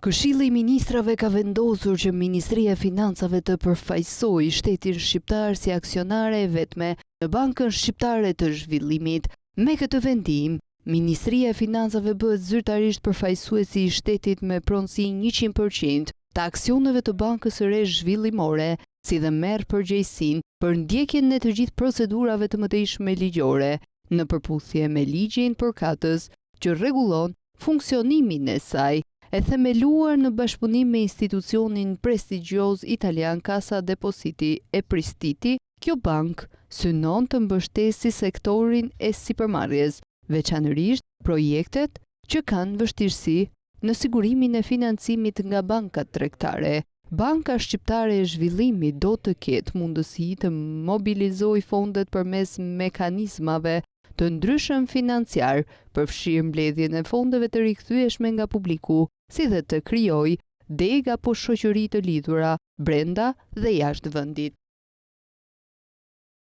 Këshilli i Ministrave ka vendosur që Ministria e Financave të përfaqësojë shtetin shqiptar si aksionare e vetme në Bankën Shqiptare të Zhvillimit. Me këtë vendim, Ministria e Financave bëhet zyrtarisht përfaqësuesi i shtetit me pronësi 100% të aksioneve të Bankës së Re Zhvillimore, si dhe merr përgjegjësinë për ndjekjen e të gjithë procedurave të mëtejshme ligjore, në përputhje me ligjin përkatës që rregullon funksionimin e saj. E themeluar në bashkëpunim me institucionin prestigjioz italian Cassa Depositi e Prestiti, kjo bank synon të mbështesë sektorin e sipërmarrjes, veçanërisht projektet që kanë vështirësi në sigurimin e financimit nga bankat tregtare. Banka Shqiptare e Zhvillimit do të ketë mundësi të mobilizojë fondet përmes mekanizmave të ndryshëm financiar, përfshirë mbledhjen e fondeve të rikthyeshme nga publiku, si dhe të krijojë dega apo shoqëri të lidhura brenda dhe jashtë vendit.